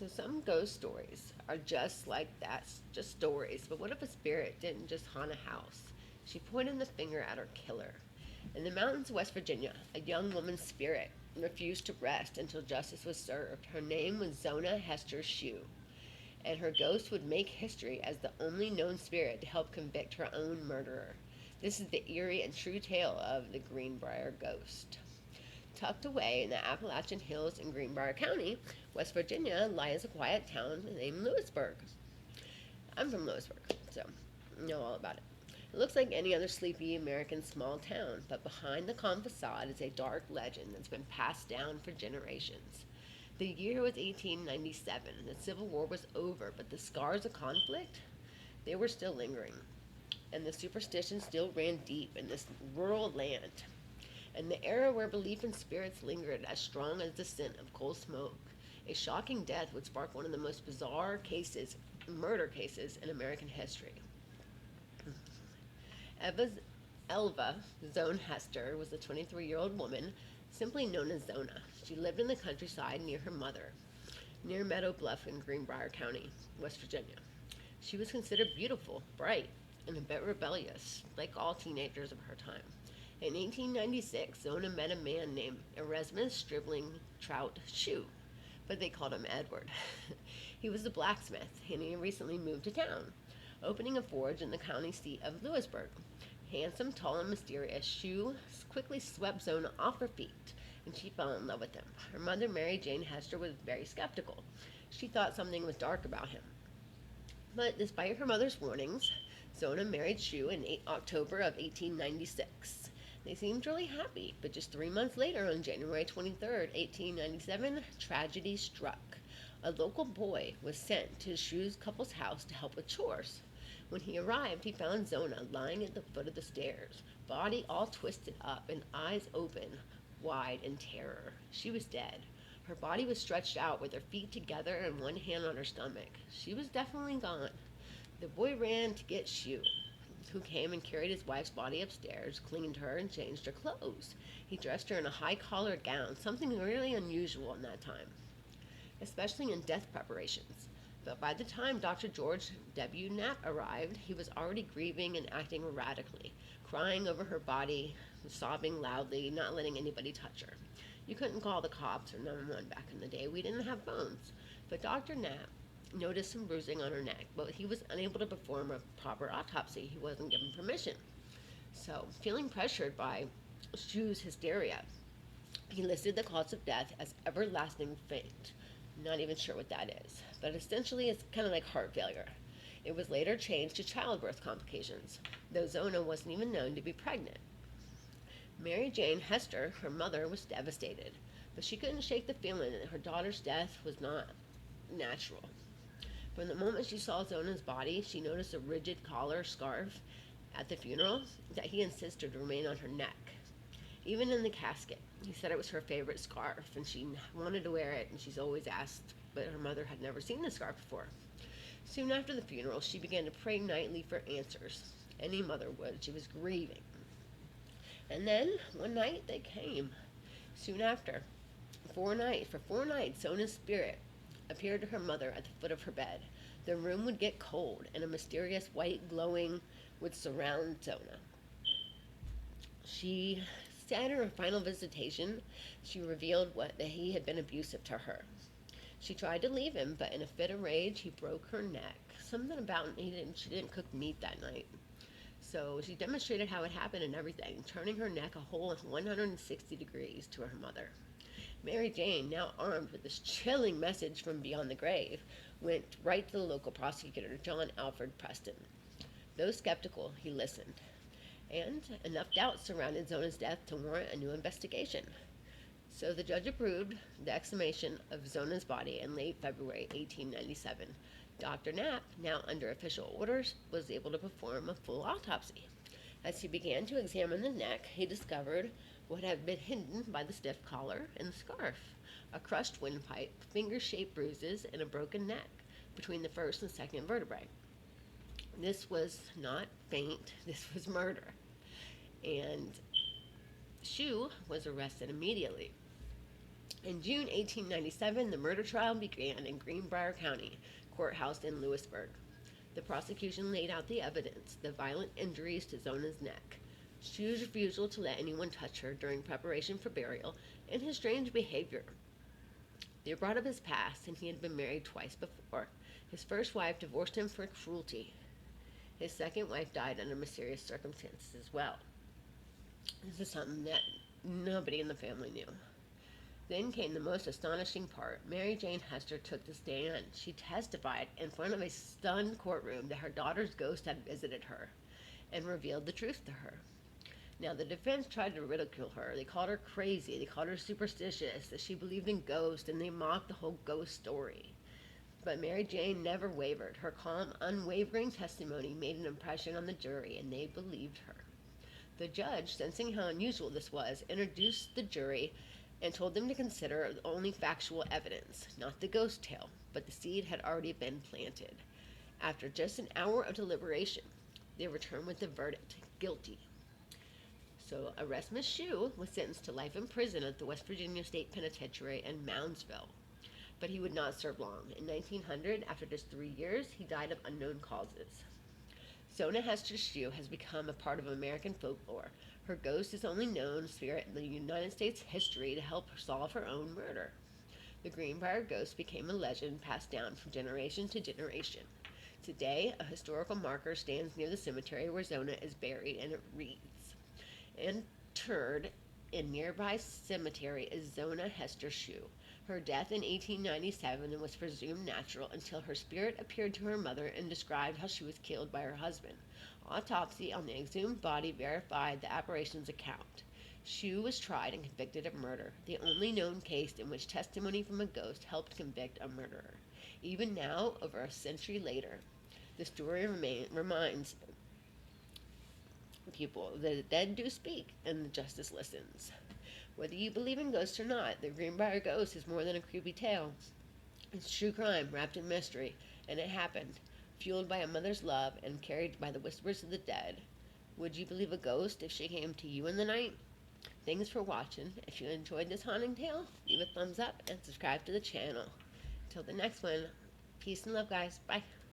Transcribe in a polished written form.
So some ghost stories are just like that, just stories. But what if a spirit didn't just haunt a house? She pointed the finger at her killer. In the mountains of West Virginia, a young woman's spirit refused to rest until justice was served. Her name was Zona Hester Shue, and her ghost would make history as the only known spirit to help convict her own murderer. This is the eerie and true tale of the Greenbrier Ghost. Tucked away in the Appalachian Hills in Greenbrier County, West Virginia, lies a quiet town named Lewisburg. I'm from Lewisburg, so I know all about it. It looks like any other sleepy American small town, but behind the calm facade is a dark legend that's been passed down for generations. The year was 1897. The Civil War was over, but the scars of conflict, they were still lingering. And the superstition still ran deep in this rural land. And the era where belief in spirits lingered as strong as the scent of coal smoke. A shocking death would spark one of the most bizarre cases, murder cases in American history. Eva's Elva Zone Hester was a 23-year-old woman, simply known as Zona. She lived in the countryside near her mother, near Meadow Bluff in Greenbrier County, West Virginia. She was considered beautiful, bright, and a bit rebellious, like all teenagers of her time. In 1896, Zona met a man named Erasmus Stribling Trout Shue, but they called him Edward. He was a blacksmith, and he recently moved to town, opening a forge in the county seat of Lewisburg. Handsome, tall, and mysterious, Shue quickly swept Zona off her feet, and she fell in love with him. Her mother, Mary Jane Hester, was very skeptical. She thought something was dark about him. But despite her mother's warnings, Zona married Shue in October of 1896. They seemed really happy, but just 3 months later, on January 23rd, 1897, tragedy struck. A local boy was sent to Shue's couple's house to help with chores. When he arrived, he found Zona lying at the foot of the stairs, body all twisted up and eyes open wide in terror. She was dead. Her body was stretched out with her feet together and one hand on her stomach. She was definitely gone. The boy ran to get Shue, who came and carried his wife's body upstairs, cleaned her, and changed her clothes. He dressed her in a high collared gown, something really unusual in that time, especially in death preparations. But by the time Dr. George W. Knapp arrived, he was already grieving and acting erratically, crying over her body, sobbing loudly, not letting anybody touch her. You couldn't call the cops or 911 back in the day. We didn't have phones. But Dr. Knapp noticed some bruising on her neck, but he was unable to perform a proper autopsy. He wasn't given permission. So, feeling pressured by Shue's hysteria, he listed the cause of death as everlasting faint. Not even sure what that is, but essentially it's kind of like heart failure. It was later changed to childbirth complications, though Zona wasn't even known to be pregnant. Mary Jane Hester, her mother, was devastated, but she couldn't shake the feeling that her daughter's death was not natural. From the moment she saw Zona's body, she noticed a rigid collar scarf at the funeral that he insisted remain on her neck. Even in the casket, he said it was her favorite scarf and she wanted to wear it, and she's always asked, but her mother had never seen the scarf before. Soon after the funeral, she began to pray nightly for answers. Any mother would. She was grieving. And then, one night, they came. Soon after, for 4 nights, Zona's spirit appeared to her mother at the foot of her bed. The room would get cold, and a mysterious white glowing would surround Zona. She said in her final visitation, she revealed that he had been abusive to her. She tried to leave him, but in a fit of rage, he broke her neck. Something about she didn't cook meat that night. So she demonstrated how it happened and everything, turning her neck a whole 160 degrees to her mother. Mary Jane, now armed with this chilling message from beyond the grave, went right to the local prosecutor, John Alfred Preston. Though skeptical, he listened, and enough doubt surrounded Zona's death to warrant a new investigation. So the judge approved the exhumation of Zona's body in late February 1897. Dr. Knapp, now under official orders, was able to perform a full autopsy. As he began to examine the neck, he discovered what had been hidden by the stiff collar and the scarf: a crushed windpipe, finger-shaped bruises, and a broken neck between the first and second vertebrae. This was not faint, this was murder. And Shue was arrested immediately. In June 1897, the murder trial began in Greenbrier County Courthouse in Lewisburg. The prosecution laid out the evidence, the violent injuries to Zona's neck, Shu's refusal to let anyone touch her during preparation for burial, and his strange behavior. They brought up his past, and he had been married twice before. His first wife divorced him for cruelty. His second wife died under mysterious circumstances as well. This is something that nobody in the family knew. Then came the most astonishing part. Mary Jane Hester took the stand. She testified in front of a stunned courtroom that her daughter's ghost had visited her and revealed the truth to her. Now, the defense tried to ridicule her. They called her crazy. They called her superstitious, that she believed in ghosts, and they mocked the whole ghost story. But Mary Jane never wavered. Her calm, unwavering testimony made an impression on the jury, and they believed her. The judge, sensing how unusual this was, introduced the jury and told them to consider only factual evidence, not the ghost tale, but the seed had already been planted. After just an hour of deliberation, they returned with the verdict, guilty. So, Erasmus Shue was sentenced to life in prison at the West Virginia State Penitentiary in Moundsville. But he would not serve long. In 1900, after just 3 years, he died of unknown causes. Zona Hester Shue has become a part of American folklore. Her ghost is only known spirit in the United States history to help her solve her own murder. The Greenbrier ghost became a legend passed down from generation to generation. Today, a historical marker stands near the cemetery where Zona is buried, and it reads, "Interred in nearby cemetery is Zona Hester Shue. Her death in 1897 was presumed natural until her spirit appeared to her mother and described how she was killed by her husband. Autopsy on the exhumed body verified the apparition's account. Shue was tried and convicted of murder, the only known case in which testimony from a ghost helped convict a murderer. Even now, over a century later, the story reminds people that the dead do speak and the justice listens. Whether you believe in ghosts or not, the Greenbrier ghost is more than a creepy tale. It's true crime wrapped in mystery, and it happened, fueled by a mother's love and carried by the whispers of the dead. Would you believe a ghost if she came to you in the night? Thanks for watching. If you enjoyed this haunting tale, leave a thumbs up and subscribe to the channel. Until the next one, peace and love, guys. Bye.